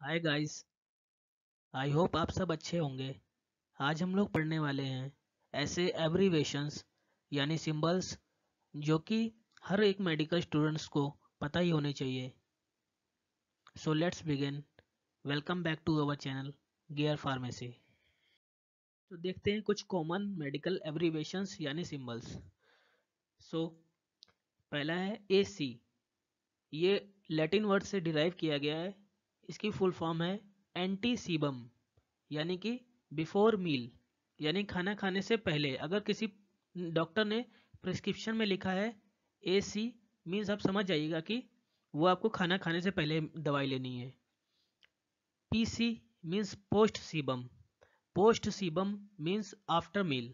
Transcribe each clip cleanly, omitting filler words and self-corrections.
Hi guys. I hope आप सब अच्छे होंगे। आज हम लोग पढ़ने वाले हैं ऐसे एब्रीवेशंस यानी सिंबल्स जो कि हर एक मेडिकल स्टूडेंट्स को पता ही होने चाहिए। So let's begin. Welcome back to our channel gear pharmacy. तो देखते हैं कुछ कॉमन मेडिकल एब्रीवेशंस यानी सिंबल्स। सो पहला है AC। ये लैटिन वर्ड से डिराइव किया गया है। इसकी फुल फॉर्म है एंटीसीबम, यानी कि बिफोर मील, यानी खाना खाने से पहले। अगर किसी डॉक्टर ने प्रिस्क्रिप्शन में लिखा है AC, मीन्स आप समझ जाइएगा कि वो आपको खाना खाने से पहले दवाई लेनी है। PC means post cibum. Post cibum means after meal,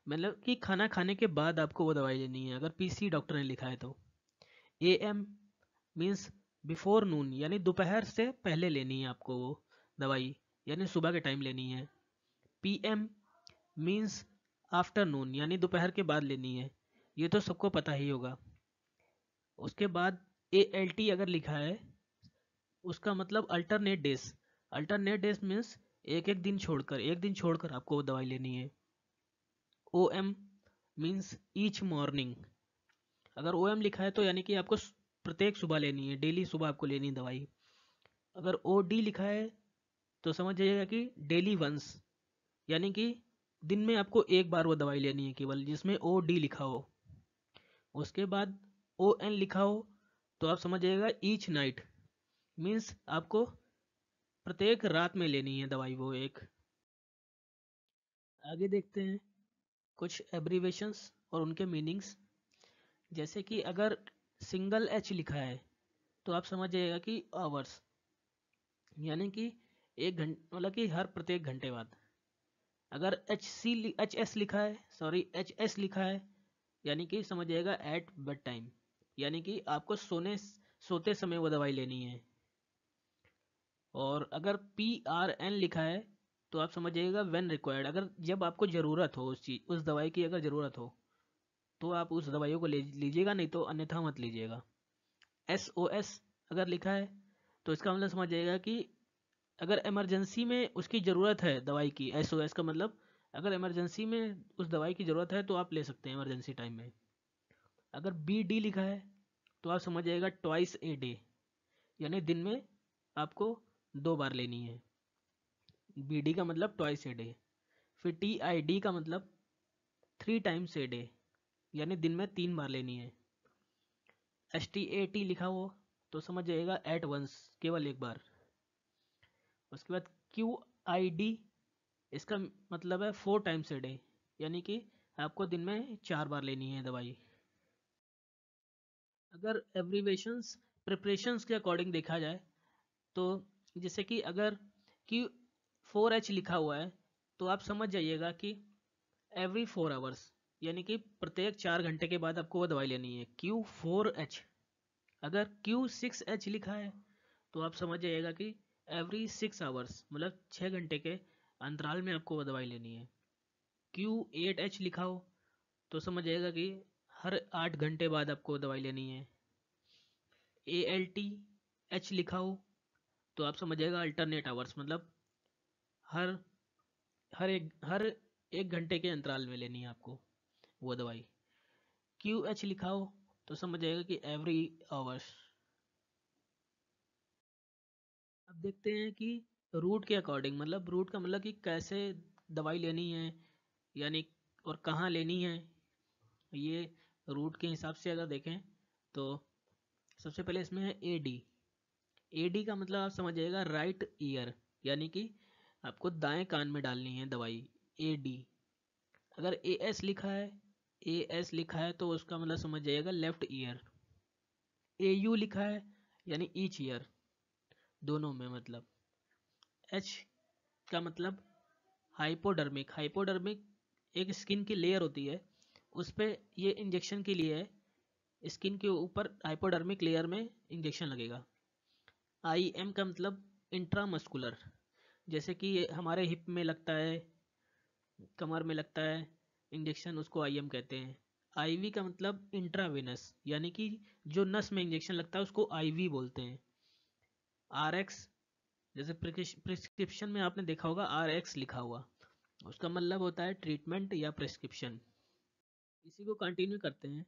मतलब कि खाना खाने के बाद आपको वो दवाई लेनी है, अगर PC डॉक्टर ने लिखा है तो। AM मीन्स बिफोर नून, यानी दोपहर से पहले लेनी है आपको वो दवाई, यानी सुबह के टाइम लेनी है। PM मीन्स आफ्टरनून, यानी दोपहर के बाद लेनी है। ये तो सबको पता ही होगा। उसके बाद ALT अगर लिखा है, उसका मतलब alternate days. Alternate days means एक दिन छोड़कर आपको वो दवाई लेनी है। OM means each morning. अगर OM लिखा है तो यानी कि आपको प्रत्येक सुबह लेनी है, डेली सुबह आपको लेनी है दवाई। अगर OD लिखा है तो समझ जाइएगा कि डेली वंस, यानी कि दिन में आपको एक बार वो दवाई लेनी है केवल, जिसमें OD लिखा हो। उसके बाद ON लिखा हो तो आप समझ जाइएगा ईच नाइट, मीन्स आपको प्रत्येक रात में लेनी है दवाई वो एक। आगे देखते हैं कुछ एब्रीवेशंस और उनके मीनिंग्स। जैसे कि अगर सिंगल H लिखा है तो आप समझ जाइएगा कि आवर्स, यानी कि एक घंटे, मतलब कि हर प्रत्येक घंटे बाद। अगर HS लिखा है, HS लिखा है, यानी कि समझ जाइएगा एट बेड टाइम, यानी कि आपको सोते समय वो दवाई लेनी है। और अगर PRN लिखा है तो आप समझ जाइएगा व्हेन रिक्वायर्ड, अगर जब आपको ज़रूरत हो उस दवाई की अगर ज़रूरत हो तो आप उस दवाइयों को ले लीजिएगा, नहीं तो अन्यथा मत लीजिएगा। SOS अगर लिखा है तो इसका मतलब समझ जाइएगा कि अगर इमरजेंसी में उसकी ज़रूरत है दवाई की। SOS का मतलब अगर इमरजेंसी में उस दवाई की ज़रूरत है तो आप ले सकते हैं इमरजेंसी टाइम में। अगर BD लिखा है तो आप समझ जाइएगा ट्वाइस ए डे, यानी दिन में आपको 2 बार लेनी है। BD का मतलब ट्वाइस ए डे। फिर TID का मतलब 3 टाइम्स ए डे, यानी दिन में 3 बार लेनी है। STAT लिखा हो तो समझ जाइएगा एट वंस, केवल एक बार। उसके बाद QID, इसका मतलब है 4 टाइम्स ए डे, यानी कि आपको दिन में 4 बार लेनी है दवाई। अगर एब्रीवेशंस प्रिपरेशंस के अकॉर्डिंग देखा जाए तो जैसे कि अगर Q4H लिखा हुआ है तो आप समझ जाइएगा कि एवरी 4 आवर्स, यानी कि प्रत्येक 4 घंटे के बाद आपको वो दवाई लेनी है, Q4H। अगर Q6H लिखा है तो आप समझ जाइएगा कि एवरी 6 आवर्स, मतलब 6 घंटे के अंतराल में आपको वो दवाई लेनी है। Q8H लिखा हो तो समझ जाइएगा कि हर 8 घंटे बाद आपको दवाई लेनी है। ALTH लिखा हो तो आप समझ जाइएगा अल्टरनेट आवर्स, मतलब हर हर एक घंटे के अंतराल में लेनी है आपको वो दवाई। QH लिखा हो तो समझ जाएगा कि एवरी आवर्स। अब देखते हैं कि रूट के अकॉर्डिंग, मतलब रूट का मतलब कि कैसे दवाई लेनी है, यानी और कहाँ लेनी है। ये रूट के हिसाब से अगर देखें तो सबसे पहले इसमें है AD। AD का मतलब आप समझ जाइएगा राइट ईयर, यानी कि आपको दाएं कान में डालनी है दवाई, AD। अगर AS लिखा है तो उसका मतलब समझ जाइएगा लेफ्ट ईयर। AU लिखा है यानी ईच ईयर, दोनों में मतलब। H का मतलब हाइपोडर्मिक। हाइपोडर्मिक एक स्किन की लेयर होती है, उस पे ये इंजेक्शन के लिए है, स्किन के ऊपर हाइपोडर्मिक लेयर में इंजेक्शन लगेगा। IM का मतलब इंट्रामस्कुलर, जैसे कि ये हमारे हिप में लगता है, कमर में लगता है इंजेक्शन, उसको IM कहते हैं। IV का मतलब इंट्रावेनस, यानी कि जो नस में इंजेक्शन लगता है उसको IV बोलते हैं। RX जैसे प्रिस्क्रिप्शन में आपने देखा होगा RX लिखा हुआ, उसका मतलब होता है ट्रीटमेंट या प्रिस्क्रिप्शन। इसी को कंटिन्यू करते हैं।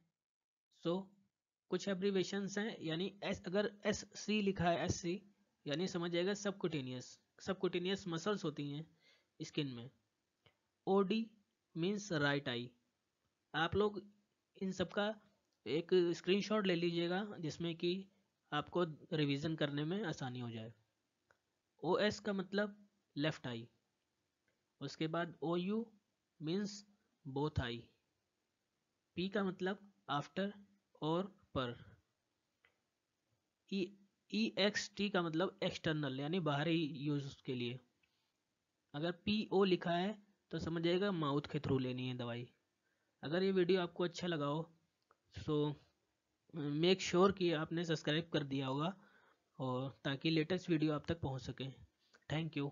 सो कुछ एब्रीवेशंस हैं, यानी अगर SC लिखा है, SC यानी समझ जाएगा सबकुटेनियस। सबकुटेनियस मसल्स होती हैं स्किन में। OD means right I. आप लोग इन सब का एक स्क्रीनशॉट ले लीजिएगा, जिसमें कि आपको रिवीजन करने में आसानी हो जाए। OS का मतलब लेफ्ट आई। उसके बाद OU means both I. P का मतलब आफ्टर और पर। EXT का मतलब एक्सटर्नल यानी बाहरी यूज के लिए। अगर PO लिखा है तो समझ जाएगा माउथ के थ्रू लेनी है दवाई। अगर ये वीडियो आपको अच्छा लगा हो सो मेक श्योर कि आपने सब्सक्राइब कर दिया होगा, और ताकि लेटेस्ट वीडियो आप तक पहुंच सके। Thank you.